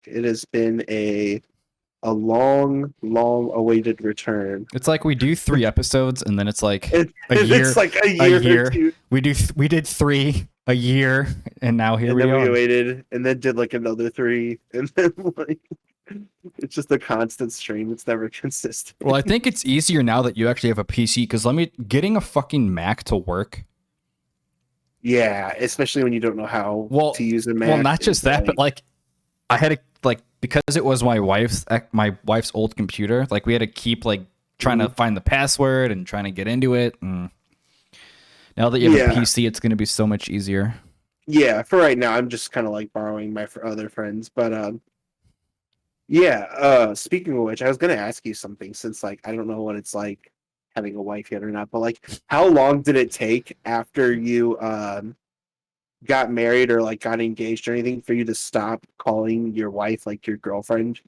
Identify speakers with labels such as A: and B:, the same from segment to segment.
A: It has been a long, long awaited return.
B: It's like we do 3 episodes and then it's like a year.
A: It's like a
B: A
A: year
B: year.
A: or two.
B: We did 3 a year, and now here we
A: And then
B: are.
A: we waited, and then did like another 3, and then like it's just a constant stream. It's never consistent.
B: Well, I think it's easier now that you actually have a PC because getting a fucking Mac to work.
A: Yeah, especially when you don't know how to use a Mac.
B: Well, not just that, but like I had to because it was my wife's old computer. Like we had to keep like trying to find the password and trying to get into it. And now that you have a PC, it's going to be so much easier.
A: Yeah, for right now, I'm just kind of like borrowing my other friends, but yeah. Speaking of which, I was gonna ask you something since like I don't know what it's like having a wife yet or not, but like how long did it take after you got married or like got engaged or anything for you to stop calling your wife like your girlfriend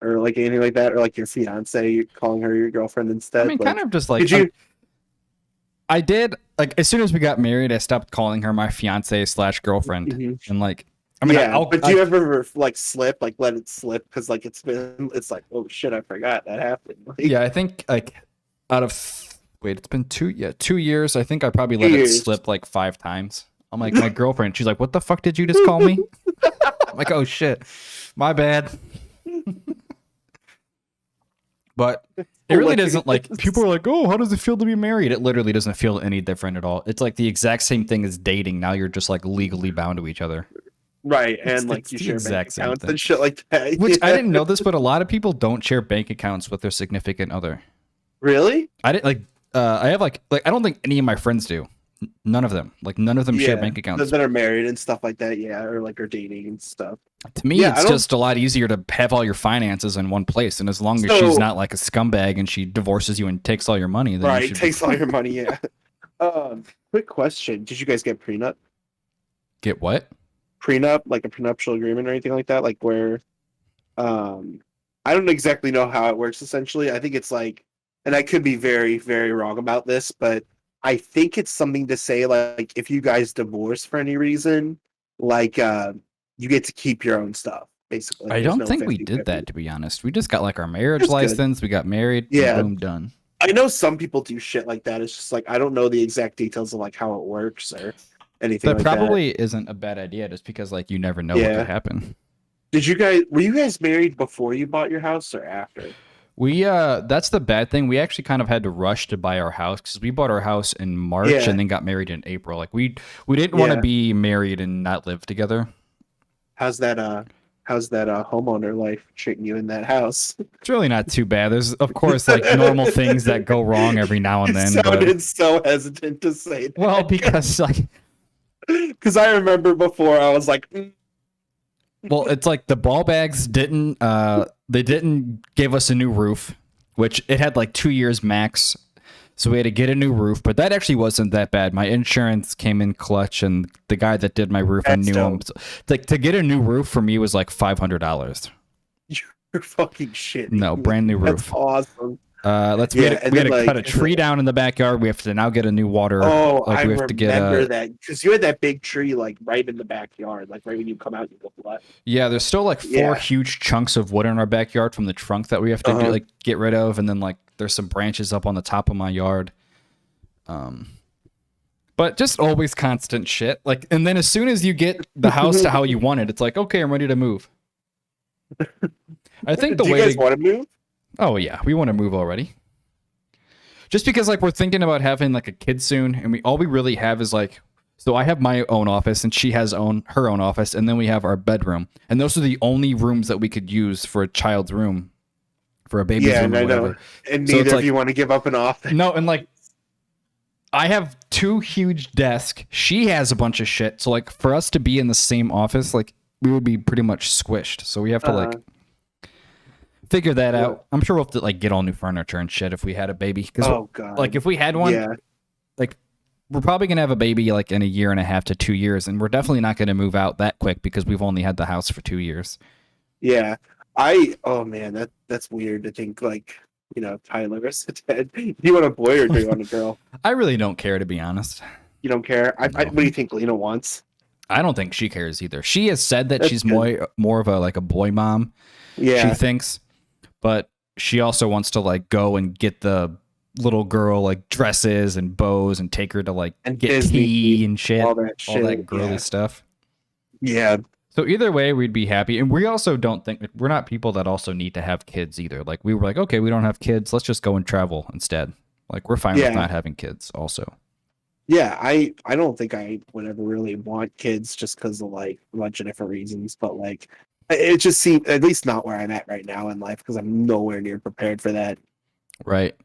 A: or like anything like that, or like your fiance calling her your girlfriend instead?
B: I mean,
A: like,
B: kind of just like
A: did you?
B: I did like as soon as we got married, I stopped calling her my fiance / girlfriend, and like I mean,
A: yeah, but do you ever like slip, like let it slip because like it's like oh shit, I forgot that happened. Like,
B: yeah, I think like out of it's been 2 years. I think I probably let it slip like 5 times. I'm like my girlfriend. She's like, "What the fuck did you just call me?" I'm like, "Oh shit, my bad." But it really doesn't like people are like, "Oh, how does it feel to be married?" It literally doesn't feel any different at all. It's like the exact same thing as dating. Now you're just like legally bound to each other.
A: Right, and like you share bank accounts and shit like that.
B: Which I didn't know this, but a lot of people don't share bank accounts with their significant other.
A: Really?
B: I didn't like. I have like I don't think any of my friends do. None of them. Like none of them share bank accounts
A: that are married and stuff like that. Yeah, or like are dating and stuff.
B: To me, it's just a lot easier to have all your finances in one place, and as long as she's not like a scumbag and she divorces you and takes all your money, then
A: right, takes all your money. Yeah. Quick question: did you guys get prenup?
B: Get what?
A: Prenup, like a prenuptial agreement or anything like that? Like where, I don't exactly know how it works. Essentially, I think it's like, and I could be very, very wrong about this, but I think it's something to say like if you guys divorce for any reason, like you get to keep your own stuff. Basically,
B: I don't think we did that, to be honest. We just got like our marriage license. We got married. Yeah, boom, done.
A: I know some people do shit like that. It's just like I don't know the exact details of like how it works or anything.
B: That probably isn't a bad idea, just because like you never know what could happen.
A: Were you guys married before you bought your house or after?
B: We that's the bad thing. We actually kind of had to rush to buy our house because we bought our house in March and then got married in April. Like we didn't want to be married and not live together.
A: How's that homeowner life treating you in that house?
B: It's really not too bad. There's of course like normal things that go wrong every now and then.
A: You sounded so hesitant to say that.
B: Well, because like
A: I remember before I was like
B: well, it's like the ball bags didn't give us a new roof, which it had like 2 years max. So we had to get a new roof, but that actually wasn't that bad. My insurance came in clutch, and the guy that did my roof, I knew him. So, like to get a new roof for me was like $500.
A: You're fucking shit.
B: No, brand new roof.
A: That's awesome.
B: We had to cut a tree down in the backyard. We have to now get a new water.
A: Oh, I remember that because you had that big tree like right in the backyard, like right when you come out, you go left.
B: Yeah, there's still like 4 huge chunks of wood in our backyard from the trunk that we have to get rid of, and then like there's some branches up on the top of my yard. But just always constant shit. Like, and then as soon as you get the house to how you want it, it's like, okay, I'm ready to move. I think the way
A: you guys want to move?
B: Oh yeah, we want to move already. Just because like we're thinking about having like a kid soon, and all we really have is like, so I have my own office and she has her own office, and then we have our bedroom, and those are the only rooms that we could use for a child's room, for a baby's room. Yeah, I know.
A: And neither of you want to give up an office.
B: No, and like I have 2 huge desks. She has a bunch of shit. So like for us to be in the same office, like we would be pretty much squished. So we have to like figure that out. I'm sure we'll have to like get all new furniture and shit if we had a baby.
A: Oh god!
B: Like if we had one, like we're probably gonna have a baby like in 1.5 to 2 years, and we're definitely not gonna move out that quick because we've only had the house for 2 years.
A: Yeah, oh man, that's weird to think like Tyler is dead. Do you want a boy or do you want a girl?
B: I really don't care, to be honest.
A: You don't care? What do you think Lena wants?
B: I don't think she cares either. She has said that
A: That's
B: she's
A: good.
B: more of a like a boy mom. She
A: Yeah,
B: thinks, but she also wants to like go and get the little girl like dresses and bows and take her to like
A: and
B: get
A: Disney,
B: tea and
A: all
B: shit,
A: that
B: all that
A: shit.
B: girly
A: Yeah,
B: stuff.
A: yeah,
B: So either way, we'd be happy. And we also don't think we're not people that also need to have kids either. Like we were like, okay, we don't have kids. Let's just go and travel instead. Like we're fine with
A: yeah.
B: not having kids also.
A: Yeah, I don't think I would ever really want kids just because of like a bunch of different reasons, but like it just seems at least not where I'm at right now in life because I'm nowhere near prepared for that.
B: Right.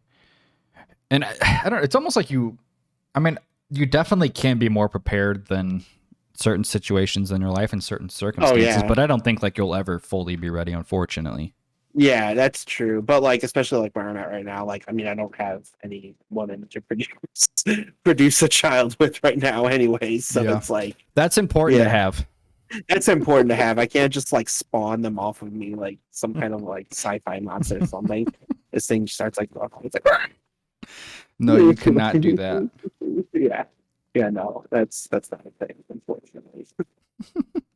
B: And I don't, it's almost like I mean, you definitely can be more prepared than certain situations in your life and certain
A: Oh
B: circumstances,
A: yeah,
B: but I don't think like you'll ever fully be ready, unfortunately.
A: yeah, that's true. But like especially like where I'm at right now, like I mean I don't have any woman to produce produce a child with right now, anyways. So
B: Yeah.
A: it's like
B: That's important to
A: yeah,
B: have.
A: that's important to have. I can't just like spawn them off of me like some kind of like sci-fi monster or something. This thing starts like it's like
B: No, you cannot do that.
A: yeah. Yeah, no, that's not a thing, unfortunately.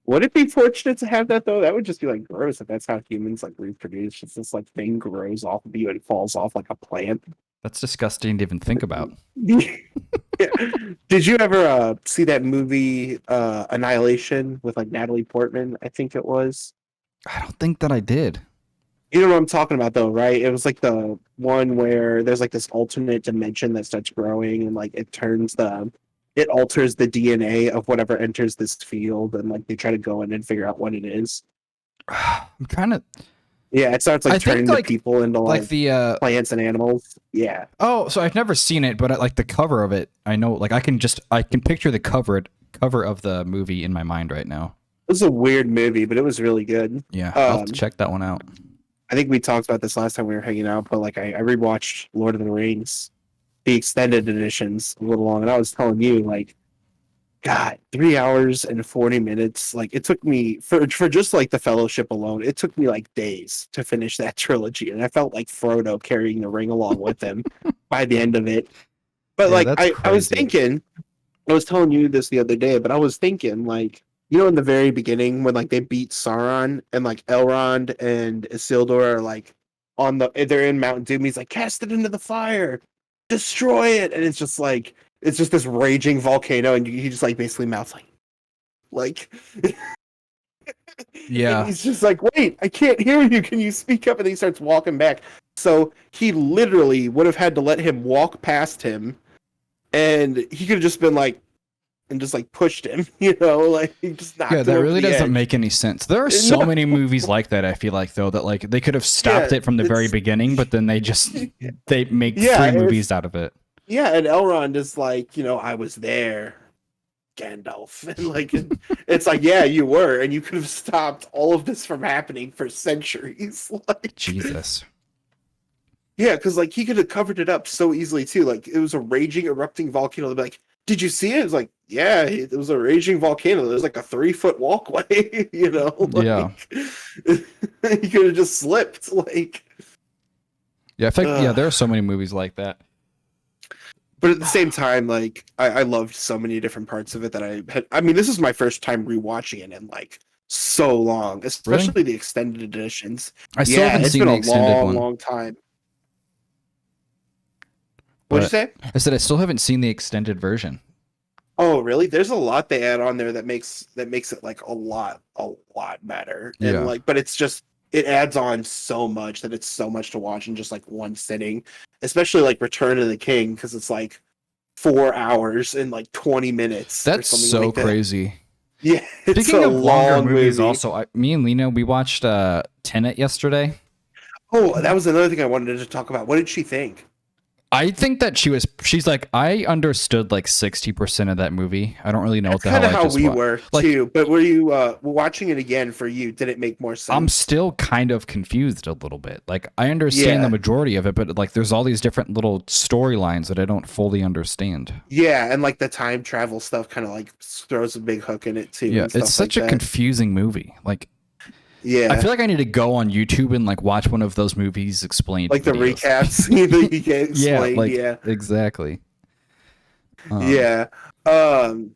A: Would it be fortunate to have that though? That would just be like gross if that's how humans like reproduce. Just this like thing grows off of you and falls off like a plant.
B: That's disgusting to even think about.
A: Yeah. Did you ever see that movie Annihilation with like Natalie Portman? I think it was.
B: I don't think that I did.
A: You know what I'm talking about though, right? It was like the one where there's like this alternate dimension that starts growing and like it alters the DNA of whatever enters this field and like they try to go in and figure out what it is.
B: I'm trying to.
A: Yeah, it starts like
B: I think
A: turning the people into
B: like the
A: plants and animals. Yeah.
B: oh, so I've never seen it, but like the cover of it, I know. Like I can picture the cover of the movie in my mind right now.
A: It was a weird movie, but it was really good.
B: Yeah, I'll have to check that one out.
A: I think we talked about this last time we were hanging out, but like I rewatched Lord of the Rings, the extended editions a little long, and I was telling you, like, God, 3 hours and 40 minutes. Like it took me for just like the Fellowship alone, it took me like days to finish that trilogy, and I felt like Frodo carrying the ring along with him by the end of it. But
B: Yeah,
A: like
B: that's
A: I was
B: crazy.
A: thinking, I was telling you this the other day, but I was thinking like in the very beginning when like they beat Sauron and like Elrond and Isildur are like they're in Mount Doom, he's like cast it into the fire, destroy it, and it's just like it's just this raging volcano, and he just like basically mouths like and
B: Yeah,
A: he's just like, wait, I can't hear you. Can you speak up? And he starts walking back. So he literally would have had to let him walk past him, and he could have just been like, and just like pushed him, like he just knocked
B: yeah,
A: him
B: that
A: over
B: really
A: the
B: doesn't
A: edge.
B: make any sense. There are so
A: No,
B: many movies like that. I feel like though that like they could have stopped
A: yeah,
B: it from the very
A: it's
B: beginning, but then they make
A: yeah,
B: three movies out of it.
A: yeah, and Elrond is like, I was there, Gandalf, and like it's like, yeah, you were, and you could have stopped all of this from happening for centuries. Like,
B: Jesus.
A: yeah, because like he could have covered it up so easily too. Like it was a raging, erupting volcano. They'd be like, "Did you see it?" It was like, "Yeah, it was a raging volcano. There's like a 3-foot walkway."
B: Yeah.
A: He could have just slipped. Like,
B: Yeah, I think yeah,
A: ugh.
B: there are so many movies like that.
A: But at the same time, like I loved so many different parts of it that I had. I mean, this is my first time rewatching it in like so long,
B: Really?
A: especially the extended editions.
B: I still
A: Yeah,
B: haven't
A: it's
B: seen
A: been
B: the
A: a
B: extended
A: long,
B: one,
A: long time. What'd you
B: but
A: say?
B: I said I still haven't seen the extended version.
A: Oh, really? There's a lot they add on there that makes it like a lot better. And
B: Yeah.
A: like, but it's just it adds on so much that it's so much to watch in just like one sitting. Especially like Return of the King, because it's like 4 hours and like 20 minutes or
B: That's
A: something
B: so
A: like that.
B: crazy.
A: Yeah, it's
B: Speaking
A: a
B: of longer
A: long
B: movies,
A: movie.
B: also, me and Lena, we watched Tenet yesterday.
A: Oh, that was another thing I wanted to talk about. What did she think?
B: I think that she's like, I understood like 60% of that movie. I don't really know what
A: That's
B: the
A: kind
B: hell
A: of
B: I
A: how
B: just
A: we
B: watched.
A: were
B: Like,
A: too. But were you watching it again for you? Did it make more
B: I'm
A: sense?
B: still kind of confused a little bit. Like, I understand the
A: Yeah.
B: majority of it, but like, there's all these different little storylines that I don't fully understand.
A: Yeah, and like the time travel stuff kind of like throws a big hook in it too,
B: Yeah,
A: and stuff
B: it's such
A: like
B: a
A: that.
B: confusing movie. Like, I
A: Yeah,
B: feel like I need to go on YouTube and like watch one of those movies explained
A: like the
B: videos.
A: recaps that you get
B: Yeah,
A: explained.
B: like
A: Yeah,
B: exactly.
A: yeah. Um,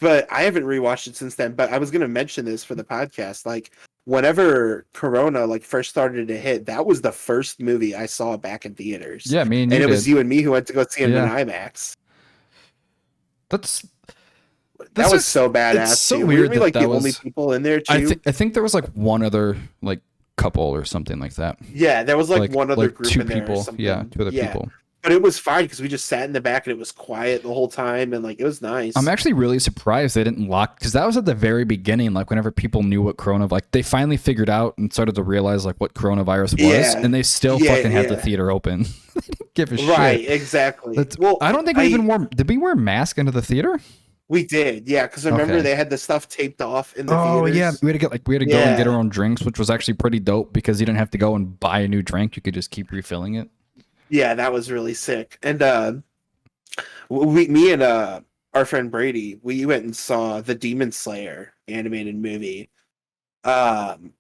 A: but I haven't rewatched it since then. But I was gonna mention this for the podcast. Like whenever Corona like first started to hit, that was the first movie I saw back in theaters.
B: Yeah, me and
A: And
B: you
A: it was
B: did.
A: you and me who went to go see it in
B: Yeah.
A: IMAX.
B: That's
A: That
B: that's
A: was
B: just
A: so
B: it's
A: badass
B: so
A: too.
B: weird
A: Were we
B: that
A: like
B: that
A: the only
B: was.
A: people in there too?
B: I think there was like one other like couple or something like that.
A: Yeah, there was like one other
B: Like
A: group
B: two
A: in there or
B: people. Yeah,
A: something.
B: two other
A: Yeah.
B: people.
A: But it was fine because we just sat in the back and it was quiet the whole time and like it was
B: I'm
A: nice.
B: actually really surprised they didn't lock because that was at the very beginning. Like whenever people knew what like they finally figured out and started to realize like what coronavirus was,
A: Yeah.
B: and they still
A: Yeah,
B: fucking had the
A: yeah.
B: theater open. They didn't give a
A: Right,
B: shit.
A: exactly.
B: That's,
A: Well,
B: I don't think we even wore. Did we wear masks into the theater?
A: we did, yeah, because remember
B: Okay.
A: they had the stuff taped off in the
B: Oh yeah,
A: theaters.
B: we had to go and get our
A: Yeah,
B: own drinks, which was actually pretty dope because you didn't have to go and buy a new drink. You could just keep refilling it.
A: yeah, that was really sick. And me and our friend Brady, we went and saw the Demon Slayer animated movie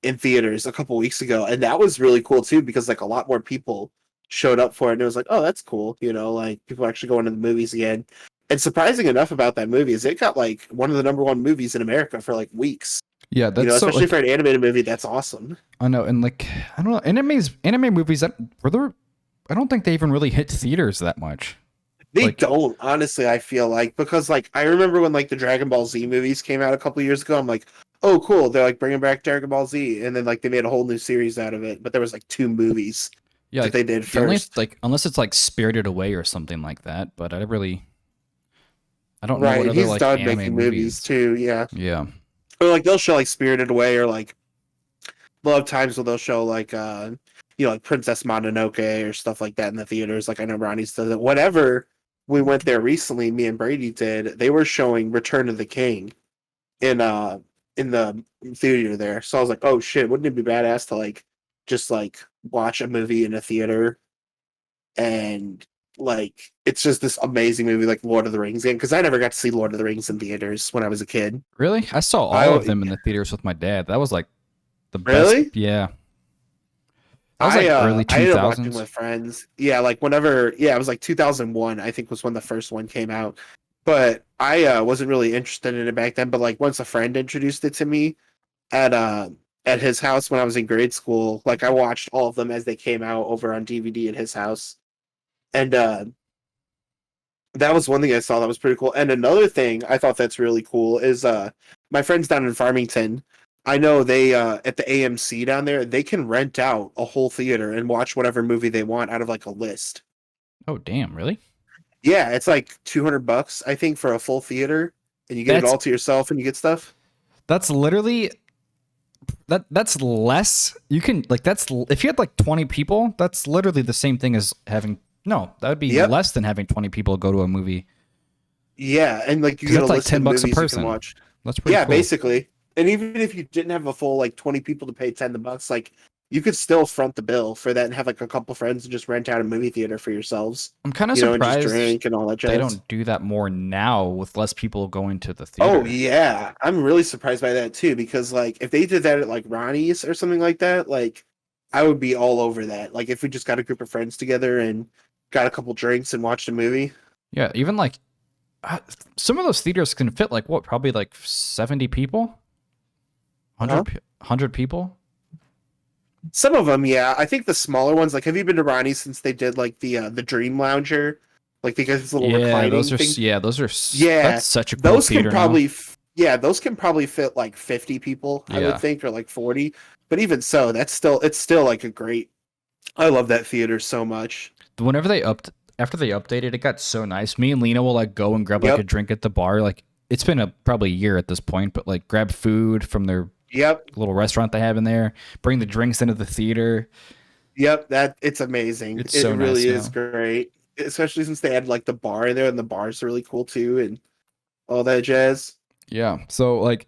A: in theaters a couple weeks ago, and that was really cool too because like a lot more people showed up for it, and it was like, oh, that's cool, like people actually going to the movies again. And surprising enough about that movie is it got like one of the number one movies in America for like weeks.
B: Yeah, that's so
A: Especially
B: like
A: for an animated movie, that's awesome.
B: I know, and like I don't know, anime movies that were there. I don't think they even really hit theaters that much.
A: They
B: Like,
A: don't, honestly, I feel like, because like I remember when like the Dragon Ball Z movies came out a couple years ago, I'm like, oh cool, they're like bringing back Dragon Ball Z, and then like they made a whole new series out of it, but there was like two movies
B: yeah,
A: that
B: like,
A: they did
B: the only
A: first.
B: like unless it's like Spirited Away or something like that. But I don't know
A: Right,
B: what
A: and
B: other
A: he's
B: like
A: done
B: anime
A: making movies too, yeah.
B: Yeah,
A: Or like they'll show like Spirited Away, or like a lot of times where they'll show like like Princess Mononoke or stuff like that in the theaters. Like I know Ronnie's does it. Whenever we went there recently, me and Brady did, they were showing Return of the King in the theater there. So I was like, oh shit, wouldn't it be badass to like just like watch a movie in a theater, and like it's just this amazing movie like Lord of the Rings again, because I never got to see Lord of the Rings in theaters when I was a kid.
B: really, I saw all of them in the theaters with my dad. That was like the best.
A: Really?
B: Yeah, that was like early
A: I ended up watching
B: 2000s.
A: with friends. Yeah, like whenever, it was like 2001, I think was when the first one came out. But I wasn't really interested in it back then, but like once a friend introduced it to me at his house when I was in grade school, like I watched all of them as they came out over on DVD at his house. And that was one thing I saw that was pretty cool. And another thing I thought that's really cool is my friends down in Farmington. I know they at the AMC down there, they can rent out a whole theater and watch whatever movie they want out of like a list.
B: Oh damn, really?
A: Yeah, it's like $200 I think for a full theater, and you get it
B: That's
A: all to yourself and you get stuff.
B: that's literally that's less. You can like that's if you had like 20 people, that's literally the same thing as having no. That would be
A: Yep.
B: less than having 20 people go to a movie.
A: Yeah, and like you
B: 'Cause
A: get a
B: that's like
A: list of
B: $10 a
A: movies you
B: person.
A: can watch.
B: That's pretty
A: Yeah,
B: cool.
A: basically. And even if you didn't have a full like 20 people to pay $10, like you could still front the bill for that and have like a couple friends and just rent out a movie theater for yourselves.
B: I'm kind of
A: And just
B: surprised
A: drink and all that jazz.
B: they don't do that more now with less people going to the
A: Oh
B: theater.
A: yeah, I'm really surprised by that too, because like if they did that at like Ronnie's or something like that, like I would be all over that. Like if we just got a group of friends together and got a couple drinks and watched a movie.
B: Yeah, even like some of those theaters can fit like what, probably like 70 people, 100 people.
A: Some of them, yeah. I think the smaller ones, like have you been to Ronnie's since they did like the Dream Lounger, like they get this little
B: Yeah,
A: reclining
B: those are
A: thing?
B: those are
A: Yeah,
B: that's such a cool
A: those can
B: theater now.
A: probably those can probably fit like 50 people, I
B: Yeah.
A: would think, or like 40. But even so, it's still like a great. I love that theater so much.
B: Whenever after they updated, it got so nice. Me and Lena will like go and grab like
A: Yep.
B: a drink at the bar. Like it's been probably a year at this point, but like grab food from their
A: Yep,
B: little restaurant they have in there, bring the drinks into the theater.
A: yep. That it's amazing.
B: It's
A: It
B: so
A: really
B: nice
A: is
B: now.
A: great, especially since they had like the bar in there, and the bar's really cool too, and all that jazz.
B: Yeah. So like,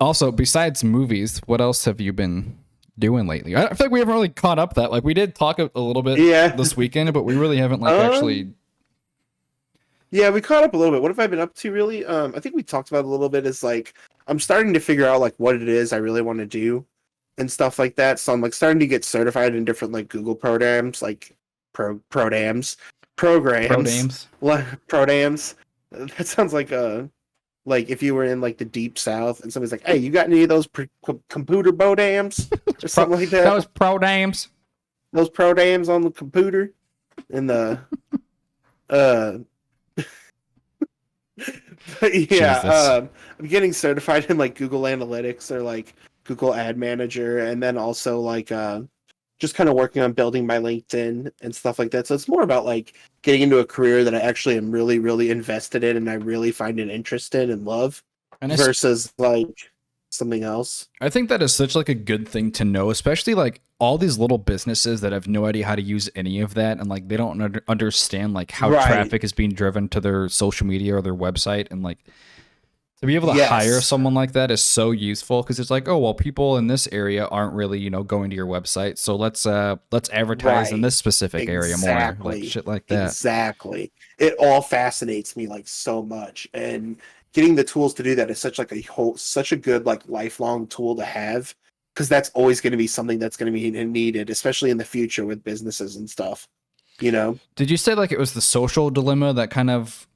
B: also besides movies, what else have you been doing lately? I feel like we haven't really caught up that. Like we did talk a little bit
A: Yeah.
B: this weekend, but we really haven't like actually.
A: Yeah, we caught up a little bit. What have I been up to really? I think we talked about it a little bit. Is like I'm starting to figure out like what it is I really want to do and stuff like that. So I'm like starting to get certified in different like Google programs, like programs.
B: Pro names.
A: Prodams. That sounds like a Like if you were in like the deep south and somebody's like, "Hey, you got any of those computer bodams or something like that?
B: Those pro dams.
A: Those prodams on the computer?" And the uh, but yeah,
B: Jesus.
A: I'm getting certified in like Google Analytics or like Google Ad Manager, and then also like just kind of working on building my LinkedIn and stuff like that. So it's more about like getting into a career that I actually am really, really invested in and I really find an interest in and love
B: And
A: versus like something else.
B: I think that is such like a good thing to know, especially like all these little businesses that have no idea how to use any of that, and like they don't understand like how
A: Right.
B: traffic is being driven to their social media or their website, and like to be able to
A: Yes.
B: hire someone like that is so useful because it's like, oh well, people in this area aren't really going to your website, so let's advertise in
A: Right.
B: this specific area more, like shit like that.
A: Exactly. It all fascinates me like so much, and getting the tools to do that is such a good like lifelong tool to have, because that's always going to be something that's going to be needed, especially in the future with businesses and stuff.
B: Did you say like it was the social dilemma that kind of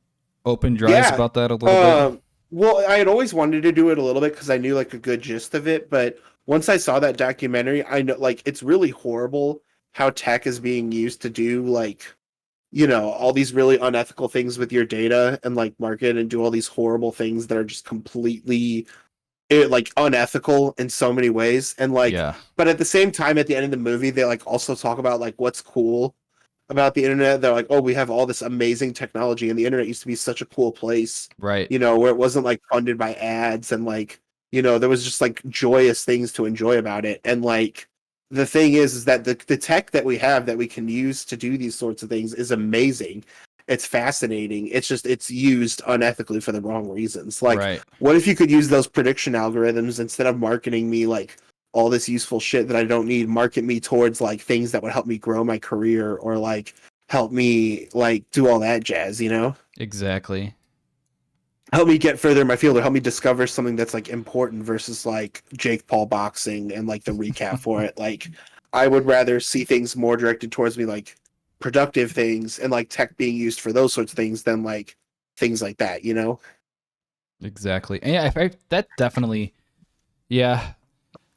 B: opened your eyes
A: Yeah.
B: about that a little bit?
A: Well, I had always wanted to do it a little bit because I knew like a good gist of it, but once I saw that documentary, I know like it's really horrible how tech is being used to do like all these really unethical things with your data and like market and do all these horrible things that are just completely like unethical in so many ways. And like,
B: Yeah,
A: but at the same time, at the end of the movie, they like also talk about like what's cool about the internet. They're like, oh, we have all this amazing technology, and the internet used to be such a cool place,
B: right.
A: where it wasn't like funded by ads and like, there was just like joyous things to enjoy about it. And like the thing is that the tech that we have that we can use to do these sorts of things is amazing. It's fascinating. It's just it's used unethically for the wrong reasons. Like,
B: Right.
A: what if you could use those prediction algorithms instead of marketing me like all this useful shit that I don't need, market me towards like things that would help me grow my career or like help me like do all that jazz,
B: Exactly.
A: help me get further in my field or help me discover something that's like important versus like Jake Paul boxing and like the recap for it. Like I would rather see things more directed towards me, like productive things and like tech being used for those sorts of things than like things like that,
B: Exactly. And yeah, that definitely, yeah.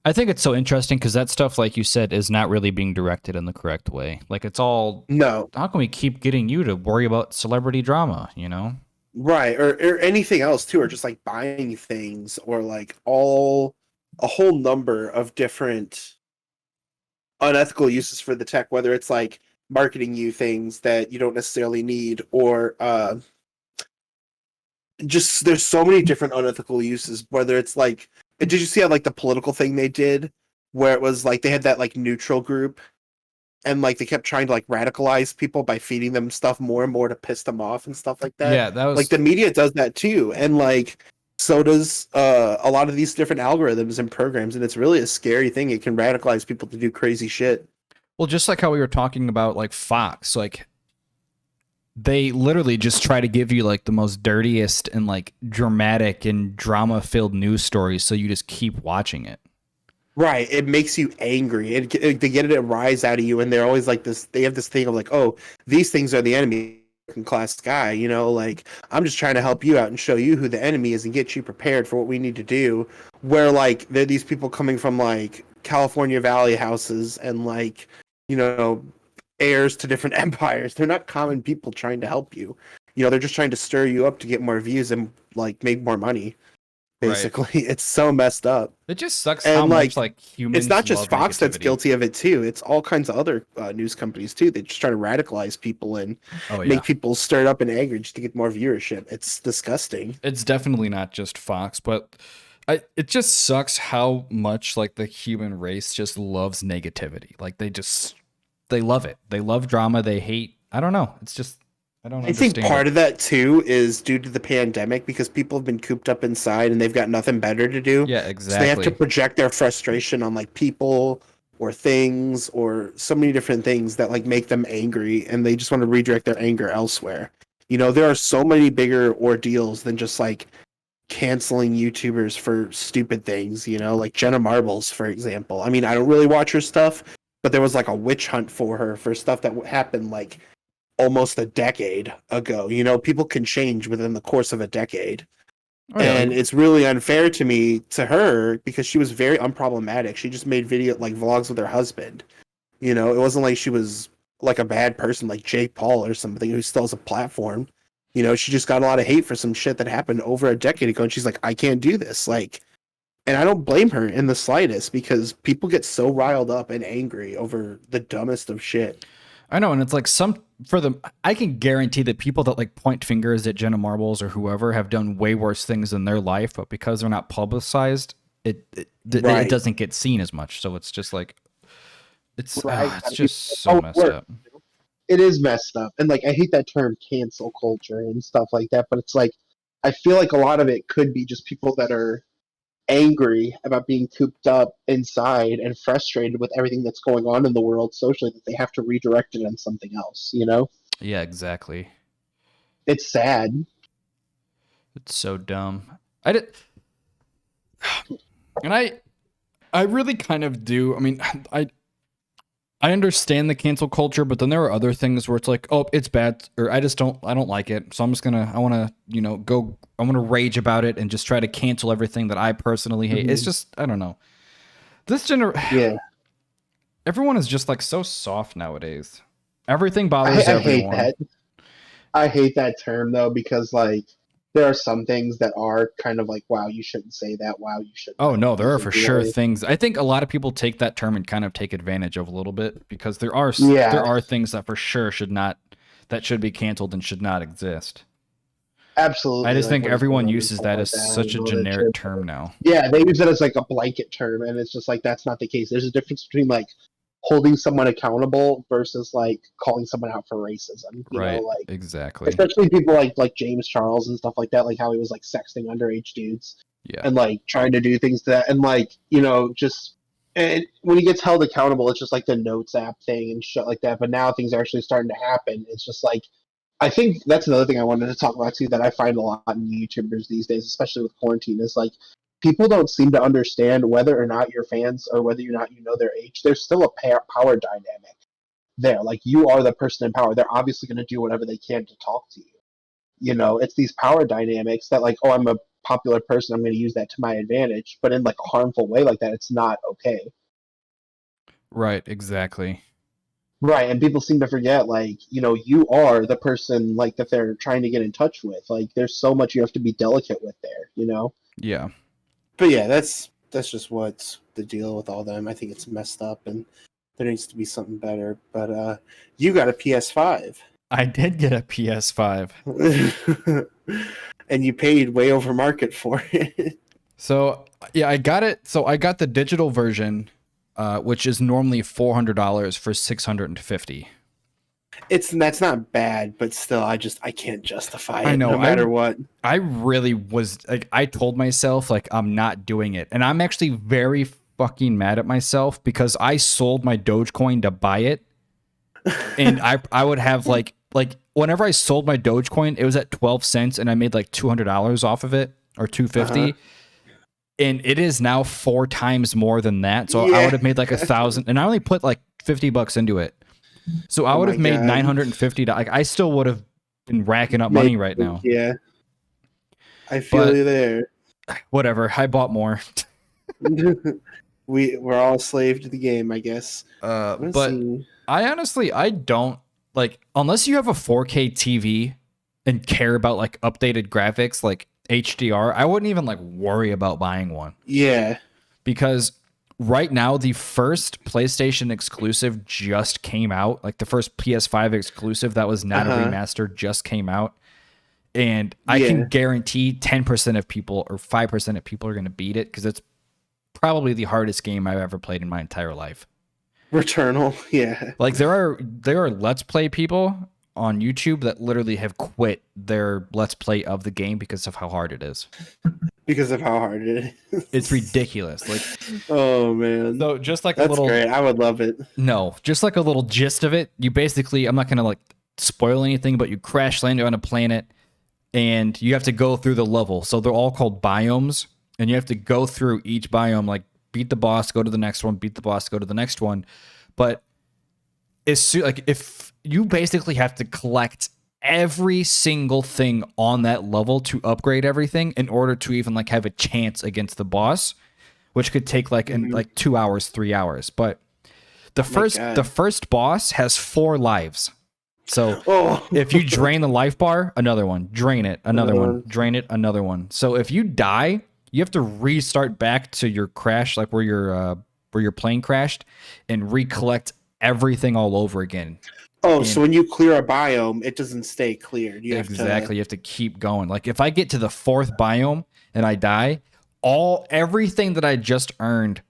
B: I think it's so interesting because that stuff, like you said, is not really being directed in the correct way. Like it's all,
A: No.
B: how can we keep getting you to worry about celebrity drama,
A: Right, or anything else too, or just like buying things, or like a whole number of different unethical uses for the tech, whether it's like marketing you things that you don't necessarily need, or just there's so many different unethical uses. Whether it's like, did you see how like the political thing they did, where it was like they had that like neutral group and like they kept trying to like radicalize people by feeding them stuff more and more to piss them off and stuff like that.
B: Yeah, that was
A: Like the media does that too, and like so does a lot of these different algorithms and programs, and it's really a scary thing. It can radicalize people to do crazy shit.
B: well, just like how we were talking about like Fox, like they literally just try to give you like the most dirtiest and like dramatic and drama filled news stories, so you just keep watching it.
A: Right, it makes you angry. They get it a rise out of you, and they're always like this. They have this thing of like, oh, these things are the enemy. Class guy, like I'm just trying to help you out and show you who the enemy is and get you prepared for what we need to do. Where like there are these people coming from like California Valley houses and like heirs to different empires. They're not common people trying to help you. They're just trying to stir you up to get more views and like make more money. Basically, right. It's so messed up.
B: It just sucks
A: and
B: how
A: like,
B: much like humans.
A: It's not just
B: love
A: Fox that's
B: negativity.
A: guilty of it too. It's all kinds of other news companies too. They just try to radicalize people and make people stirred up and angry just to get more viewership. It's disgusting.
B: It's definitely not just Fox, but it just sucks how much like the human race just loves negativity. Like they love it. They love drama. They hate. I don't know. It's just. I
A: think part of that too is due to the pandemic, because people have been cooped up inside and they've got nothing better to do.
B: Yeah, exactly.
A: So they have to project their frustration on like people or things or so many different things that like make them angry, and they just want to redirect their anger elsewhere. There are so many bigger ordeals than just like canceling YouTubers for stupid things, like Jenna Marbles, for example. I mean, I don't really watch her stuff, but there was like a witch hunt for her for stuff that happened like almost a decade ago. People can change within the course of a decade.
B: Oh yeah,
A: And it's really unfair to her because she was very unproblematic. She just made video like vlogs with her husband. You know, it wasn't like she was like a bad person like Jake Paul or something who still has a platform. You know, she just got a lot of hate for some shit that happened over a decade ago, and she's like, I can't do this. Like, and I don't blame her in the slightest because people get so riled up and angry over the dumbest of shit.
B: I know, and it's like I can guarantee that people that like point fingers at Jenna Marbles or whoever have done way worse things in their life, but because they're not publicized, it doesn't get seen as much. So it's just like it's just so messed up.
C: It is messed up, and like I hate that term cancel culture and stuff like that, but it's like I feel like a lot of it could be just people that are angry about being cooped up inside and frustrated with everything that's going on in the world socially that they have to redirect it on something else, you know?
B: Yeah, exactly.
C: It's sad.
B: It's so dumb. And I really kind of do. I mean, I understand the cancel culture, but then there are other things where it's like, oh, it's bad, or I don't like it. So I want to rage about it and just try to cancel everything that I personally hate. It's just, I don't know.
C: Yeah.
B: Everyone is just like so soft nowadays. Everything bothers everyone.
C: I hate that term though, because like there are some things that are kind of like, wow, you shouldn't say that. Wow, you shouldn't.
B: Oh no, there are for sure things. I think a lot of people take that term and kind of take advantage of a little bit because there are things that for sure should be canceled and should not exist.
C: Absolutely.
B: I just think everyone uses that as such a generic term now.
C: Yeah, they use it as like a blanket term, and it's just like that's not the case. There's a difference between like holding someone accountable versus like calling someone out for racism. You know, like
B: exactly.
C: Especially people like James Charles and stuff like that, like how he was like sexting underage dudes.
B: Yeah.
C: And like trying to do things that and like, you know, just and when he gets held accountable, it's just like the Notes app thing and shit like that. But now things are actually starting to happen. It's just like I think that's another thing I wanted to talk about too that I find a lot in YouTubers these days, especially with quarantine, is like people don't seem to understand whether or not you're fans or whether or not you know their age. There's still a power dynamic there. Like you are the person in power. They're obviously going to do whatever they can to talk to you. You know, it's these power dynamics that like, oh, I'm a popular person. I'm going to use that to my advantage, but in like a harmful way like that, it's not okay.
B: Right. Exactly.
C: Right, and people seem to forget, like, you know, you are the person, like, that they're trying to get in touch with. Like, there's so much you have to be delicate with there, you know?
B: Yeah.
A: But yeah, that's just what's the deal with all them. I think it's messed up, and there needs to be something better. But you got a PS5.
B: I did get a PS5.
A: And you paid way over market for it.
B: So, yeah, I got it. So I got the digital version, which is normally $400 for $650.
A: That's not bad, but still, I can't justify it.
B: I know,
A: no matter what.
B: I really was like, I told myself like I'm not doing it, and I'm actually very fucking mad at myself because I sold my Dogecoin to buy it, and I would have like whenever I sold my Dogecoin, it was at 12 cents, and I made like $200 off of it or $250. And it is now 4 times more than that. So I would have made like $1,000, and I only put like $50 into it. So I would have made $950. Like I still would have been racking up money right now.
A: Yeah, I feel you there.
B: Whatever. I bought more.
A: We're all a slave to the game, I guess.
B: But I don't like unless you have a 4K TV and care about like updated graphics, like HDR, I wouldn't even like worry about buying one.
A: Yeah.
B: Because right now the first PlayStation exclusive just came out. Like the first PS5 exclusive that was not a remaster just came out. And I can guarantee 10% of people or 5% of people are going to beat it because it's probably the hardest game I've ever played in my entire life.
A: Returnal, yeah.
B: Like there are Let's Play people on YouTube that literally have quit their Let's Play of the game because of how hard it is.
A: Because of how hard it is.
B: It's ridiculous. Like,
A: oh man.
B: So just like
A: that's
B: a little
A: great. I would love it.
B: No, just like a little gist of it. You basically, I'm not gonna like spoil anything, but you crash land on a planet and you have to go through the level. So they're all called biomes, and you have to go through each biome, like beat the boss, go to the next one, beat the boss, go to the next one. But it's like if you basically have to collect every single thing on that level to upgrade everything in order to even like have a chance against the boss, which could take like in like 2 hours, 3 hours. But the first boss has 4 lives. So if you drain the life bar, another one, drain it, another one, drain it, another one. So if you die, you have to restart back to your crash, like where your plane crashed, and recollect everything all over again.
A: Oh, so when you clear a biome, it doesn't stay cleared. You
B: Exactly. You have to keep going. Like if I get to the 4th biome and I die, everything that I just earned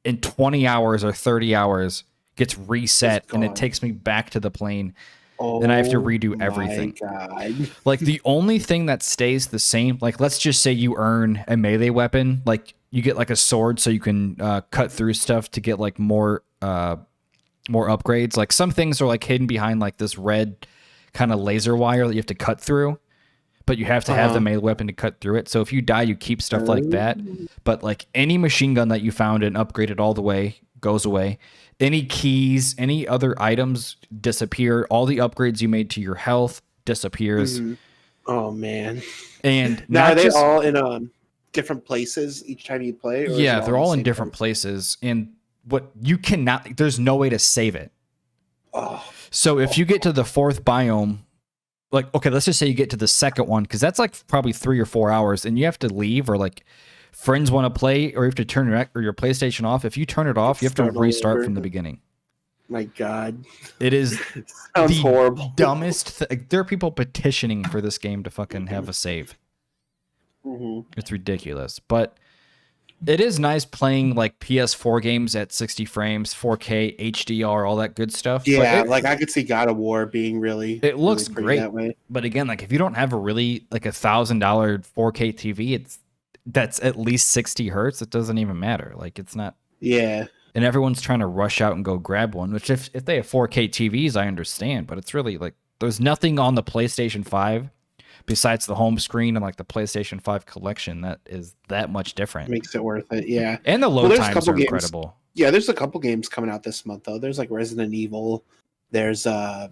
B: in 20 hours or 30 hours gets reset, and it takes me back to the plane. And I have to redo everything.
A: God.
B: Like the only thing that stays the same, like let's just say you earn a melee weapon, like you get like a sword so you can cut through stuff to get like more upgrades. Like some things are like hidden behind like this red kind of laser wire that you have to cut through, but you have to have the melee weapon to cut through it. So if you die, you keep stuff like that. But like any machine gun that you found and upgraded all the way goes away. Any keys, any other items disappear. All the upgrades you made to your health disappears.
A: Oh man!
B: And
A: now are they all in different places each time you play? Or
B: yeah, they're all in different places. And what you cannot, there's no way to save it. So if you get to the 4th biome, like okay, let's just say you get to the 2nd one, because that's like probably 3 or 4 hours, and you have to leave, or like friends want to play, or you have to turn your PlayStation off. If you turn it off, you have to restart from the beginning.
A: My God.
B: It is
A: sounds horrible.
B: Dumbest there are people petitioning for this game to fucking have a save. It's ridiculous. But it is nice playing like PS4 games at 60 frames, 4K, HDR, all that good stuff.
A: Yeah, like I could see God of War being
B: it looks
A: really
B: great
A: that way.
B: But again, like if you don't have a really like $1,000 4K TV, that's at least 60 hertz. It doesn't even matter. Like it's not.
A: Yeah.
B: And everyone's trying to rush out and go grab one, which if they have 4K TVs, I understand. But it's really like there's nothing on the PlayStation 5 besides the home screen and like the PlayStation 5 collection that is that much different.
A: Makes it worth it. Yeah.
B: And the load times are incredible.
A: Yeah, there's a couple games coming out this month though. There's like Resident Evil. There's Mass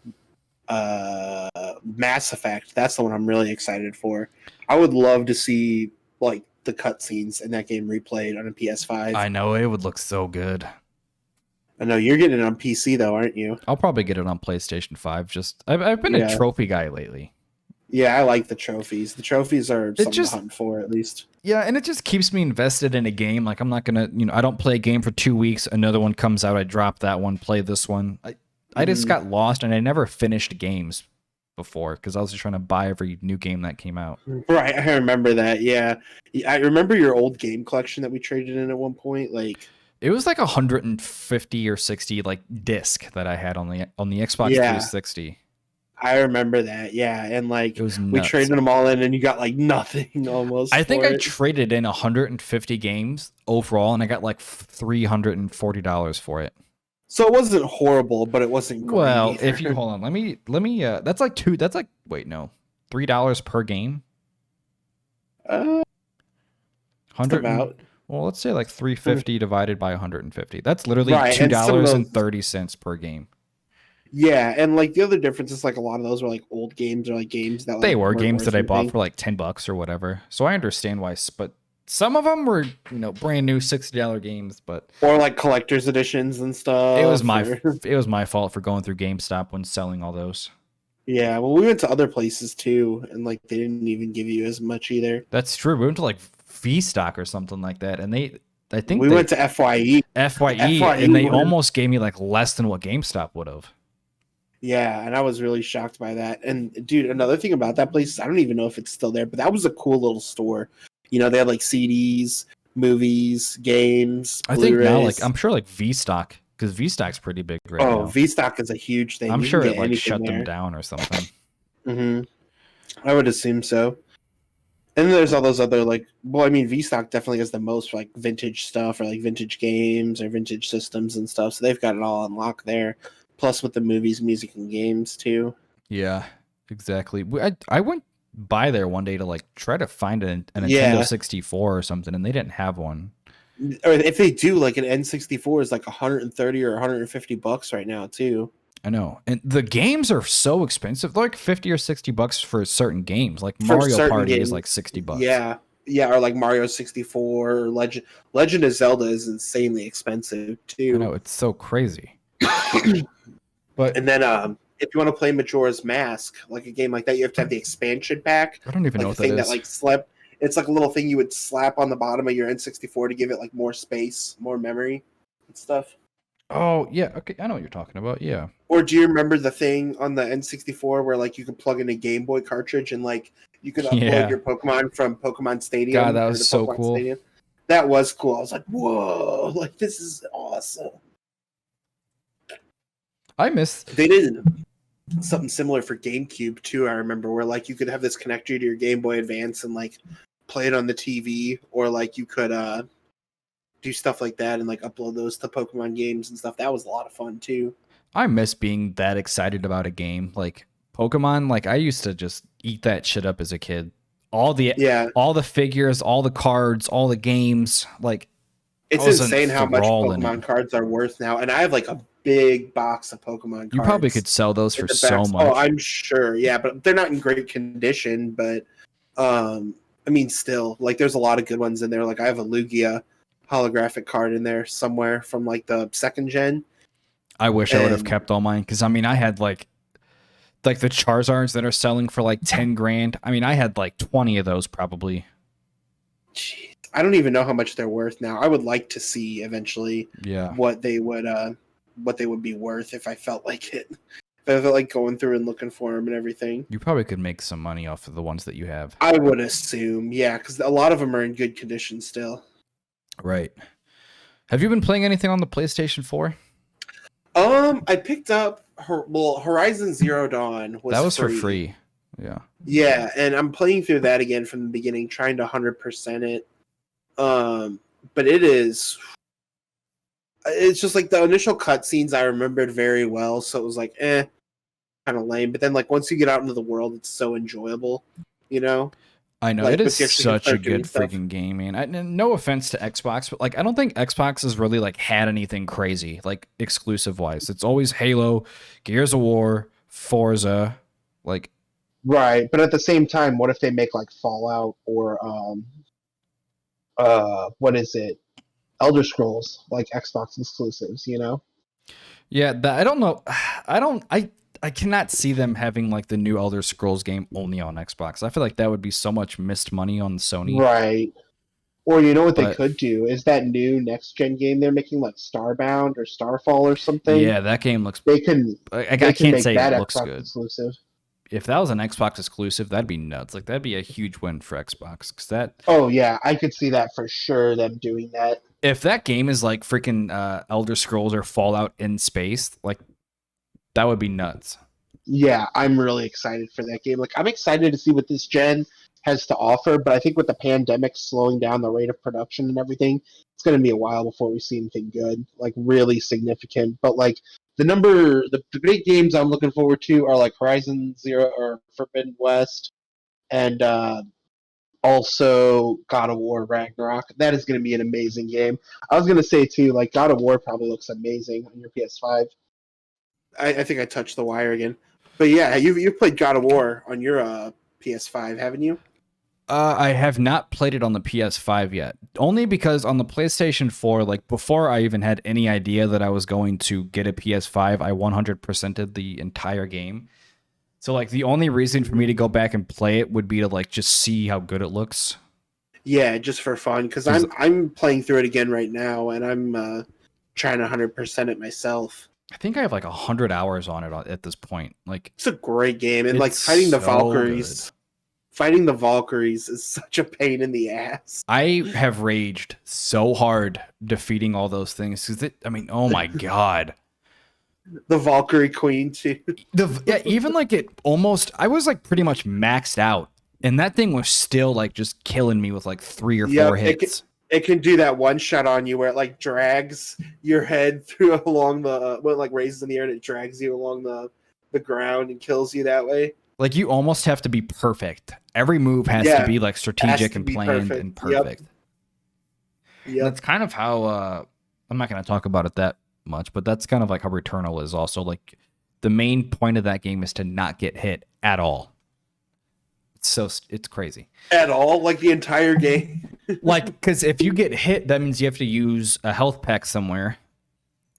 A: Effect. That's the one I'm really excited for. I would love to see like the cutscenes in that game replayed on a PS5.
B: I know, it would look so good.
A: I know you're getting it on PC though, aren't you?
B: I'll probably get it on PlayStation 5. I've been a trophy guy lately.
A: Yeah, I like the trophies. The trophies are something to hunt for, at least.
B: Yeah, and it just keeps me invested in a game. Like I'm not gonna, I don't play a game for 2 weeks. Another one comes out, I drop that one, play this one. I just got lost, and I never finished games before because I was just trying to buy every new game that came out.
A: Right, I remember that. Yeah, I remember your old game collection that we traded in at one point. Like
B: it was like 150 or 60 like disc that I had on the Xbox 360.
A: I remember that. Yeah, and like
B: it was
A: we traded them all in, and you got like nothing almost.
B: I think I traded in 150 games overall, and I got like $340 for it.
A: So it wasn't horrible, but it wasn't great.
B: Well, if you hold on, let me that's like $3 per game.
A: 100 about.
B: Well, let's say like 350 divided by 150. That's literally $2.30 per game.
A: Yeah, and like the other difference is like a lot of those were like old games or like games that
B: they were games that I bought for like $10 or whatever. So I understand why, but some of them were, brand new $60 games, but
A: or like collector's editions and stuff.
B: It was my fault for going through GameStop when selling all those.
A: Yeah, well, we went to other places too, and like they didn't even give you as much either.
B: That's true. We went to like V-Stock or something like that, and I think
A: we went to FYE,
B: and they almost gave me like less than what GameStop would have.
A: Yeah, and I was really shocked by that. And dude, another thing about that place is I don't even know if it's still there, but that was a cool little store. They had like CDs, movies, games.
B: I think now, like I'm sure, like V-Stock, because V-Stock's pretty big right now.
A: Oh, V-Stock is a huge thing.
B: I'm sure it like shut them down or something.
A: I would assume so. And there's all those other V-Stock definitely has the most like vintage stuff or like vintage games or vintage systems and stuff. So they've got it all on lock there. Plus with the movies, music, and games too.
B: Yeah, exactly. I went by there one day to like try to find a Nintendo 64 or something, and they didn't have one.
A: Or if they do, like an N64 is like $130 or $150 right now too.
B: I know. And the games are so expensive. They're like 50 or $60 for certain games. Like
A: For
B: Mario
A: certain
B: Party
A: games,
B: is like $60.
A: Yeah, yeah, or like Mario 64 or Legend of Zelda is insanely expensive
B: I know,
A: too.
B: it's so crazy. But
A: And then if you want to play Majora's Mask, like a game like that, you have to have the expansion pack.
B: I don't even
A: Like
B: know
A: the
B: what that
A: thing
B: is.
A: that like slap. It's like a little thing you would slap on the bottom of your N64 to give it like more space, more memory and stuff.
B: Oh, yeah. Okay, I know what you're talking about. Yeah.
A: Or do you remember the thing on the N64 where like you could plug in a Game Boy cartridge and like you could upload
B: Yeah.
A: your Pokemon from Pokemon Stadium?
B: God, that
A: or
B: was
A: the
B: so
A: Pokemon
B: cool.
A: Stadium? That was cool. I was like, whoa, like this is awesome.
B: I miss.
A: They did something similar for GameCube too, I remember, where like you could have this connector to your Game Boy Advance and like play it on the TV, or like you could do stuff like that and like upload those to Pokemon games and stuff. That was a lot of fun too.
B: I miss being that excited about a game. Like Pokemon, like I used to just eat that shit up as a kid. All the figures, all the cards, all the games, like
A: It's
B: I was
A: insane how much
B: enthralled in
A: Pokemon
B: it.
A: cards are worth now. And I have like a big box of Pokemon cards.
B: You probably could sell those for so much.
A: Oh, I'm sure. Yeah, but they're not in great condition. But I mean, still, like there's a lot of good ones in there. Like I have a Lugia holographic card in there somewhere from like the second gen.
B: I wish I would have
A: And-
B: kept all mine because I mean I had like the Charizards that are selling for like 10 grand. I mean I had like 20 of those probably.
A: Jeez, I don't even know how much they're worth now. I would like to see eventually
B: Yeah.
A: what they would be worth if I felt like it. If I felt like going through and looking for them and everything.
B: You probably could make some money off of the ones that you have.
A: I would assume, yeah, because a lot of them are in good condition still.
B: Right. Have you been playing anything on the PlayStation 4?
A: I picked up Horizon Zero Dawn was
B: That was for free. Yeah.
A: Yeah, and I'm playing through that again from the beginning, trying to 100% it. But it's just like the initial cutscenes I remembered very well, so it was like, kind of lame. But then like once you get out into the world, it's so enjoyable, you know?
B: I know,
A: Like,
B: it is
A: once you actually
B: such a
A: start doing
B: good
A: stuff.
B: freaking game, man. No offense to Xbox, but like I don't think Xbox has really like had anything crazy like exclusive wise. It's always Halo, Gears of War, Forza, like
C: Right, but at the same time, what if they make like Fallout or what is it, Elder Scrolls, like Xbox exclusives? You know?
B: yeah, I don't know. I cannot see them having like the new Elder Scrolls game only on Xbox. I feel like that would be so much missed money on Sony.
C: Right. Or you know what they
B: But-
C: could do is that new next gen game they're making, like Starbound or Starfall or something.
B: Yeah, that game looks.
C: They can.
B: I
C: They can
B: can't
C: make
B: say
C: that
B: it looks
C: Xbox
B: good.
C: exclusive.
B: If that was an Xbox exclusive, that'd be nuts. Like that'd be a huge win for Xbox because that
C: Oh yeah, I could see that for sure. Them doing that.
B: if that game is like freaking Elder Scrolls or Fallout in space, like that would be nuts.
C: Yeah, I'm really excited for that game. Like I'm excited to see what this gen has to offer, but I think with the pandemic slowing down the rate of production and everything, it's going to be a while before we see anything good, like really significant. But like the big games I'm looking forward to are like Horizon Zero or Forbidden West, and also God of War Ragnarok. That is going to be an amazing game. I was going to say too, like God of War probably looks amazing on your PS5.
A: I think I touched the wire again. But yeah, you've played God of War on your PS5, haven't you?
B: I have not played it on the PS5 yet. Only because on the PlayStation 4, like before I even had any idea that I was going to get a PS5, I 100%ed the entire game. So like the only reason for me to go back and play it would be to like just see how good it looks.
A: Yeah, just for fun, because
B: Is-
A: I'm playing through it again right now, and I'm trying to 100% it myself.
B: I think I have like 100 hours on it at this point. Like
A: It's a great game, and like
B: It's
A: fighting the
B: so
A: Valkyries. Fighting the Valkyries is such a pain in the ass.
B: I have raged so hard defeating all those things because I mean, oh my god.
A: The Valkyrie Queen too.
B: Yeah, even like it almost I was like pretty much maxed out. And that thing was still like just killing me with like 3 or 4
A: Yep,
B: hits.
A: It can do that one shot on you where it like drags your head through along the well, it like raises in the air and it drags you along the ground and kills you that way.
B: Like you almost have to be perfect. Every move has
A: Yeah,
B: to be like strategic
A: to
B: and
A: be
B: planned
A: perfect.
B: and
A: Yep.
B: perfect.
A: Yeah.
B: That's kind of how I'm not going to talk about it that much, but that's kind of like how Returnal is also like the main point of that game is to not get hit at all. It's crazy.
A: At all? Like the entire game?
B: Like, because if you get hit, that means you have to use a health pack somewhere.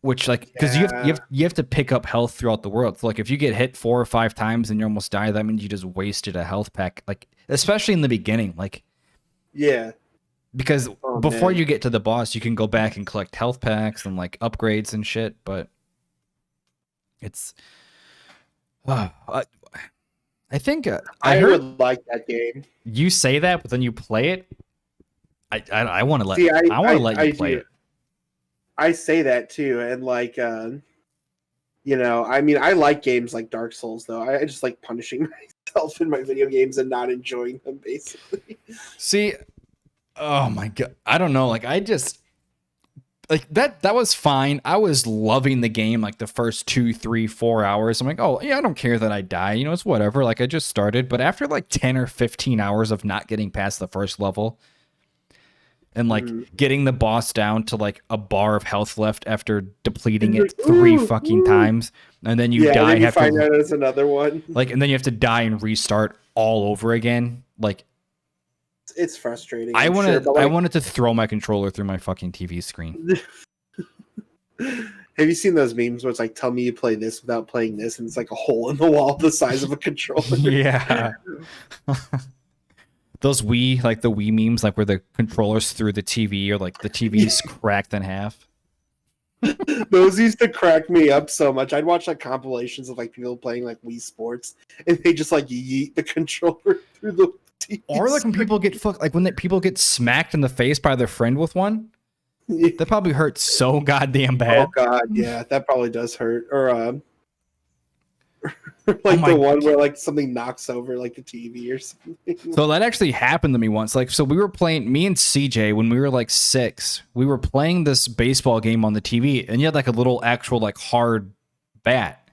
B: Which, like, because you have to pick up health throughout the world. So, like, if you get hit 4 or 5 times and you almost die, that means you just wasted a health pack. Like, especially in the beginning, like,
A: yeah,
B: because before you get to the boss, you can go back and collect health packs and like upgrades and shit. But it's, I think
A: I would like that game.
B: You say that, but then you play it. I want to let I want to let you play it.
A: I say that too, and like, you know, I mean, I like games like Dark Souls, though. I just like punishing myself in my video games and not enjoying them, basically.
B: See, oh my god, I don't know. Like, I just like that was fine. I was loving the game like the first 2, 3, 4 hours. I'm like, oh yeah, I don't care that I die. You know, it's whatever. Like, I just started, but after like 10 or 15 hours of not getting past the first level. And like getting the boss down to like a bar of health left after depleting it 3 fucking times, and then you die.
A: And then you find out it's another one.
B: Like, and then you have to die and restart all over again. Like,
A: it's frustrating.
B: I wanted to throw my controller through my fucking TV screen.
A: Have you seen those memes where it's like, tell me you play this without playing this, and it's like a hole in the wall the size of a controller?
B: Yeah. Those Wii, like the Wii memes, like where the controller's through the TV or like the TV's cracked in half.
A: Those used to crack me up so much. I'd watch like compilations of like people playing like Wii Sports, and they just like yeet the controller through the TV.
B: Or like when people get people get smacked in the face by their friend with one.
A: Yeah.
B: That probably hurts so goddamn bad.
A: Oh god, yeah, that probably does hurt. Or like the one where like something knocks over like the TV or something.
B: So that actually happened to me once. Like, so we were playing, me and CJ, when we were like 6, we were playing this baseball game on the TV, and you had like a little actual like hard bat.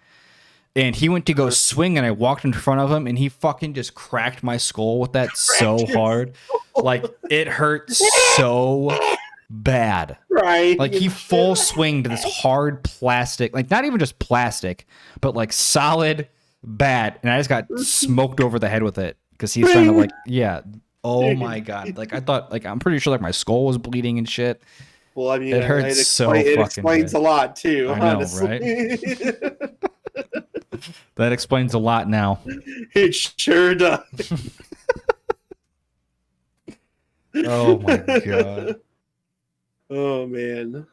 B: And he went to go swing, and I walked in front of him, and he fucking just cracked my skull with that so hard. Like, it hurt so bad.
A: Right.
B: Like, he full swinged this hard plastic, like not even just plastic, but like solid bat, and I just got smoked over the head with it because he's trying to like, yeah. Oh my god. Like, I thought, like, I'm pretty sure like my skull was bleeding and shit.
A: Well, I mean,
B: it hurts
A: it explains a lot too,
B: I know,
A: honestly.
B: right? That explains a lot now.
A: It sure does.
B: Oh my god.
A: Oh man.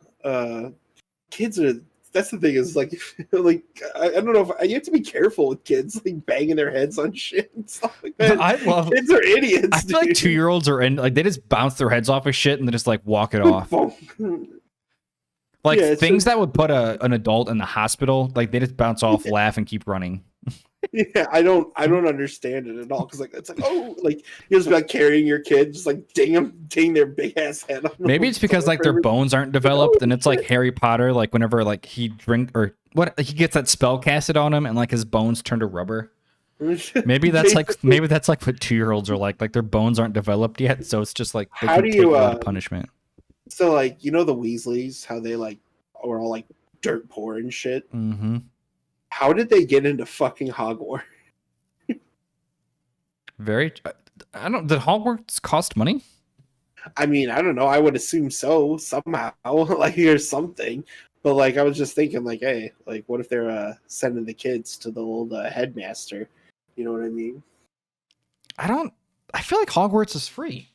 A: Kids are, that's the thing, is like like I don't know if you have to be careful with kids like banging their heads on shit and stuff like that. Kids are idiots.
B: I feel like 2-year-olds are in, like, they just bounce their heads off of shit and then just like walk it off. Like, things that would put an adult in the hospital, like they just bounce off, laugh, and keep running.
A: Yeah, I don't understand it at all, because like it's like, oh, like you just be like carrying your kid, just like ding their big ass head on.
B: Maybe it's because like their bones aren't developed, and it's like Harry Potter, like whenever like he he gets that spell casted on him, and like his bones turn to rubber. Maybe that's like what 2-year-olds are like their bones aren't developed yet, so it's just like they can take a lot of punishment.
A: So like, you know, the Weasleys, how they like were all like dirt poor and shit.
B: Mm-hmm.
A: How did they get into fucking Hogwarts?
B: Did Hogwarts cost money?
A: I mean, I don't know. I would assume so, somehow, like, or something. But like, I was just thinking, like, hey, like, what if they're sending the kids to the old headmaster? You know what I mean?
B: I feel like Hogwarts is free.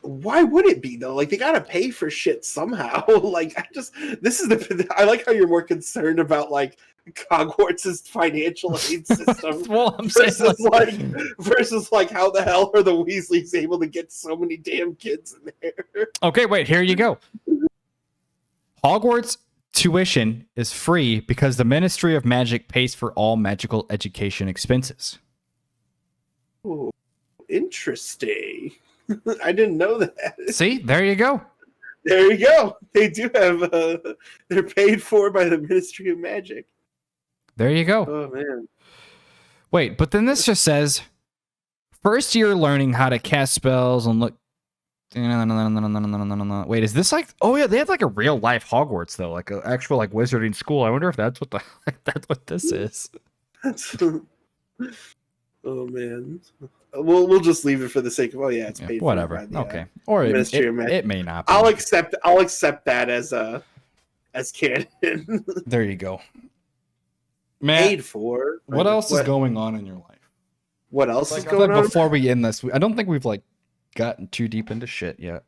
A: Why would it be though? Like, they gotta pay for shit somehow. Like, I like how you're more concerned about like Hogwarts' financial aid system
B: Well, I'm
A: versus like how the hell are the Weasleys able to get so many damn kids in there?
B: Okay, wait, here you go. Hogwarts tuition is free because the Ministry of Magic pays for all magical education expenses.
A: Oh, interesting. I didn't know that.
B: See, there you go.
A: There you go. They do have, they're paid for by the Ministry of Magic.
B: There you go.
A: Oh, man.
B: Wait, but then this just says, first year learning how to cast spells and look. Wait, is this like? Oh yeah, they have like a real life Hogwarts though, like an actual like wizarding school. I wonder if that's what that's what this is.
A: Oh man, we'll just leave it for the sake of it's paid
B: whatever.
A: for by the,
B: Okay, or it may not. Be.
A: I'll accept that as canon.
B: There you go. Matt,
A: paid for.
B: What else is going on in your life?
A: What else is going on?
B: Before we end this, I don't think we've like gotten too deep into shit yet.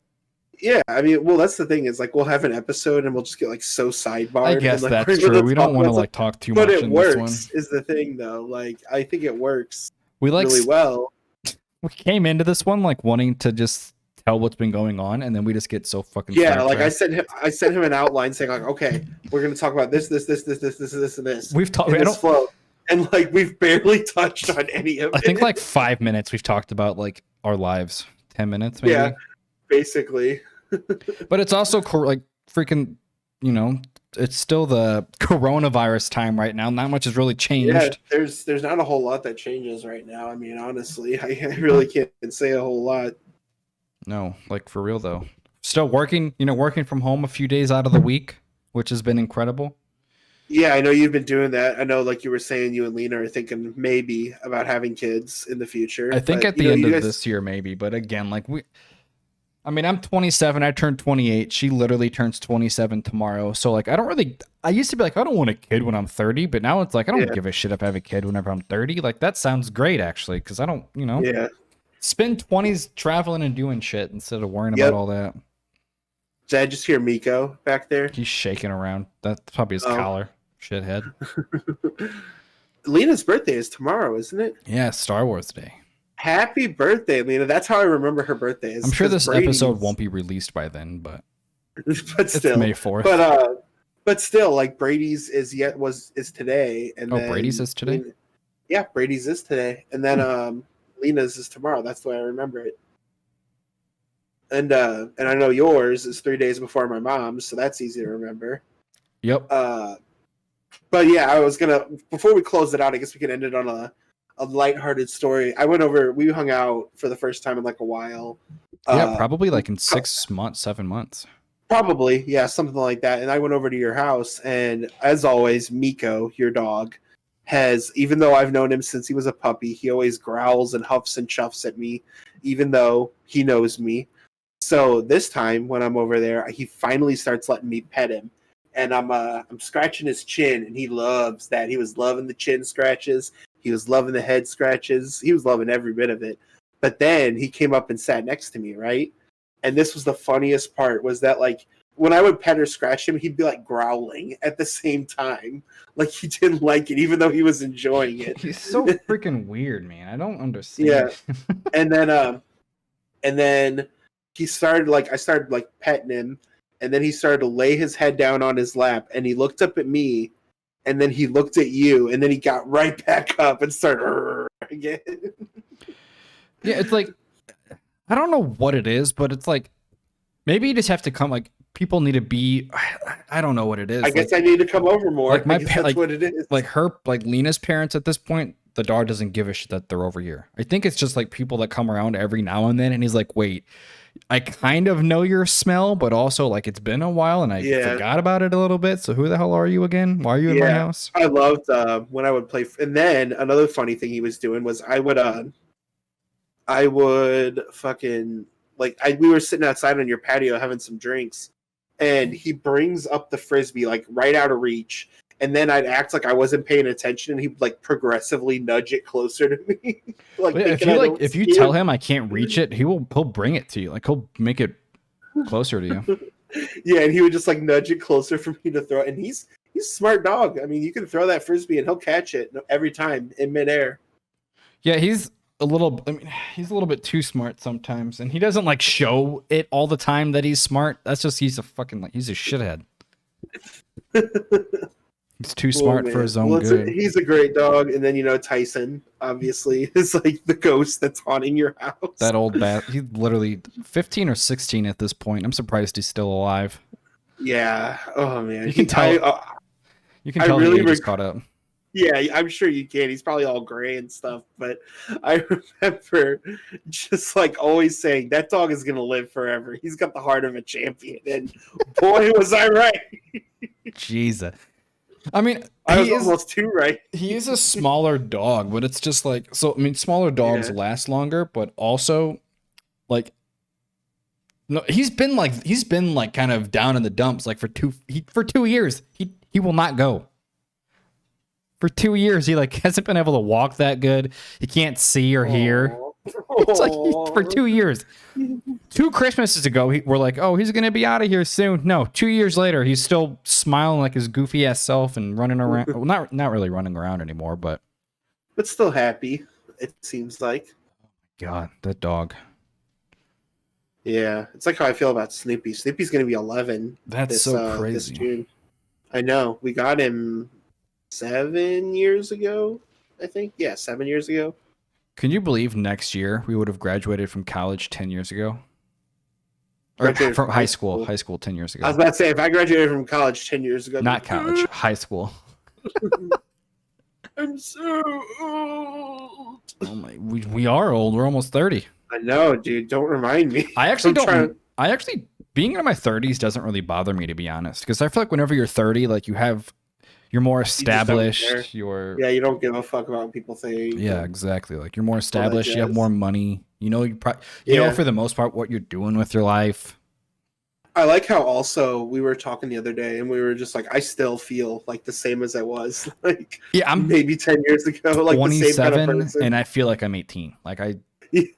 A: Yeah, I mean, well, that's the thing is like we'll have an episode and we'll just get like so sidebarred.
B: I guess
A: and, like,
B: that's true. We don't want to like talk too much.
A: But it
B: in
A: works.
B: This one.
A: Is the thing though? Like I think it works.
B: We like
A: really well.
B: We came into this one like wanting to just tell what's been going on, and then we just get so fucking
A: like I sent him an outline saying like, okay, we're gonna talk about this, and this.
B: We've talked
A: flow, and like we've barely touched on any of it.
B: I think like 5 minutes we've talked about like our lives. 10 minutes maybe.
A: Yeah, basically.
B: But it's also like freaking, it's still the coronavirus time right now. Not much has really changed.
A: Yeah, there's not a whole lot that changes right now. I mean, honestly, I really can't say a whole lot.
B: No, like for real though. Still working, working from home a few days out of the week, which has been incredible.
A: Yeah, I know you've been doing that. I know, like you were saying, you and Lena are thinking maybe about having kids in the future.
B: I think at the end of this year, maybe. But again, like I'm 27. I turned 28. She literally turns 27 tomorrow. So like, I used to be like, I don't want a kid when I'm 30, but now it's like, I don't give a shit if I have a kid whenever I'm 30. Like that sounds great actually. Cause I don't, spend 20s traveling and doing shit instead of worrying about all that.
A: Did I just hear Miko back there?
B: He's shaking around. That's probably his collar. Shithead.
A: Lena's birthday is tomorrow, isn't it?
B: Yeah, Star Wars Day.
A: Happy birthday, Lena. That's how I remember her birthday.
B: I'm sure this episode won't be released by then, but
A: still,
B: it's May 4th.
A: But still, like Brady's is today, and then
B: Brady's is today.
A: Yeah, Brady's is today, and then Lena's is tomorrow. That's the way I remember it. And I know yours is 3 days before my mom's, so that's easy to remember.
B: Yep.
A: But yeah, I was gonna before we close it out, I guess we could end it on a lighthearted story. We hung out for the first time in like a while.
B: Yeah, probably like in 6 months, 7 months.
A: Probably, yeah, something like that. And I went over to your house, and as always, Miko, your dog, even though I've known him since he was a puppy, he always growls and huffs and chuffs at me, even though he knows me. So this time when I'm over there, he finally starts letting me pet him. And I'm scratching his chin, and he loves that. He was loving the chin scratches. He was loving the head scratches. He was loving every bit of it. But then he came up and sat next to me, right? And this was the funniest part, was that like when I would pet or scratch him, he'd be like growling at the same time. Like he didn't like it, even though he was enjoying it.
B: He's so freaking weird, man. I don't understand. Yeah.
A: And then I started like petting him. And then he started to lay his head down on his lap, and he looked up at me, and then he looked at you, and then he got right back up and started again.
B: Yeah, it's like, I don't know what it is, but it's like, maybe you just have to come, like, people need to be, I don't know what it is.
A: I guess I need to come over more.
B: Like
A: that's what it is.
B: Like Lena's parents at this point, the dog doesn't give a shit that they're over here. I think it's just like people that come around every now and then, and he's like, wait, I kind of know your smell, but also like it's been a while and I forgot about it a little bit. So who the hell are you again? Why are you in my house?
A: I loved when I would play. And then another funny thing he was doing was I would fucking we were sitting outside on your patio having some drinks, and he brings up the frisbee like right out of reach. And then I'd act like I wasn't paying attention, and he'd like progressively nudge it closer to me.
B: If you tell him I can't reach it, he'll bring it to you. Like he'll make it closer to you.
A: Yeah, and he would just like nudge it closer for me to throw it. And he's a smart dog. I mean, you can throw that frisbee and he'll catch it every time in midair.
B: Yeah, he's a little bit too smart sometimes, and he doesn't like show it all the time that he's smart. That's just he's a shithead. He's too smart for his own good.
A: He's a great dog. And then, Tyson, obviously, is like the ghost that's haunting your house.
B: That old bat. He's literally 15 or 16 at this point. I'm surprised he's still alive.
A: Yeah. Oh, man.
B: You can tell. You can tell he just caught up.
A: Yeah, I'm sure you can. He's probably all gray and stuff, but I remember just like always saying that dog is gonna live forever. He's got the heart of a champion, and boy, was I right.
B: Jesus. I mean,
A: I was almost too right.
B: he is a smaller dog, but it's just like, so I mean, smaller dogs last longer, but also like, no, he's been like kind of down in the dumps like for 2 years. He will not go. For 2 years, he like hasn't been able to walk that good. He can't see or hear. It's like for 2 years. 2 Christmases ago, we're like, oh, he's gonna be out of here soon. No, 2 years later, he's still smiling like his goofy ass self and running around. Well, not really running around anymore, but
A: still happy. It seems like.
B: God, that dog.
A: Yeah, it's like how I feel about Snoopy. Snoopy's gonna be 11.
B: That's so crazy.
A: This June. I know. We got him 7 years ago, I think. Yeah, 7 years ago.
B: Can you believe next year we would have graduated from college 10 years ago? Or from high school. High school 10 years ago.
A: I was about to say, if I graduated from college 10 years ago.
B: Not college, high school.
A: I'm so old.
B: Oh my, we are old. We're almost 30.
A: I know, dude. Don't remind me.
B: I actually being in my 30s doesn't really bother me, to be honest. Because I feel like whenever you're 30, like you're more established.
A: You don't give a fuck about what people think.
B: Yeah, exactly. Like you're more established. You have more money. You know, you know for the most part what you're doing with your life.
A: I like how also we were talking the other day and we were just like, I still feel like the same as I was like I'm maybe 10 years ago, like
B: 27,
A: the same kind of person.
B: And I feel like I'm 18. Like I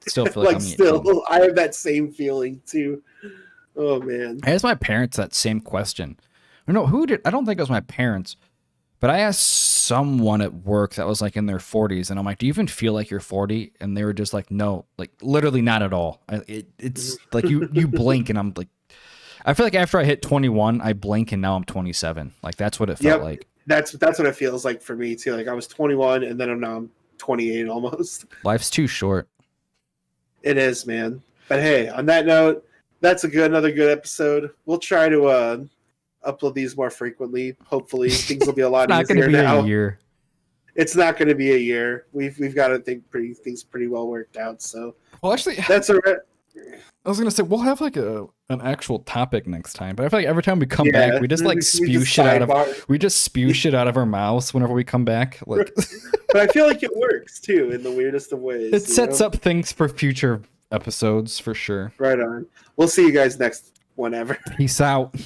B: still feel like I'm 18.
A: I have that same feeling too. Oh man.
B: I asked my parents that same question. I don't think it was my parents. But I asked someone at work that was like in their 40s, and I'm like, do you even feel like you're 40? And they were just like, no, like literally not at all. It's like you blink, and I'm like, I feel like after I hit 21, I blink, and now I'm 27. Like that's what it felt like.
A: That's what it feels like for me too. Like I was 21, and then I'm 28 almost.
B: Life's too short.
A: It is, man. But hey, on that note, that's another good episode. We'll try to upload these more frequently. Hopefully, things will be a lot easier now.
B: A year.
A: It's not going to be a year. We've got to think things pretty well worked out. So,
B: well, actually,
A: that's all right.
B: I was gonna say we'll have like an actual topic next time, but I feel like every time we come back, we just like spew shit out of our mouths whenever we come back. Like,
A: but I feel like it works too in the weirdest of ways.
B: It sets up things for future episodes for sure.
A: Right on. We'll see you guys next whenever.
B: Peace out.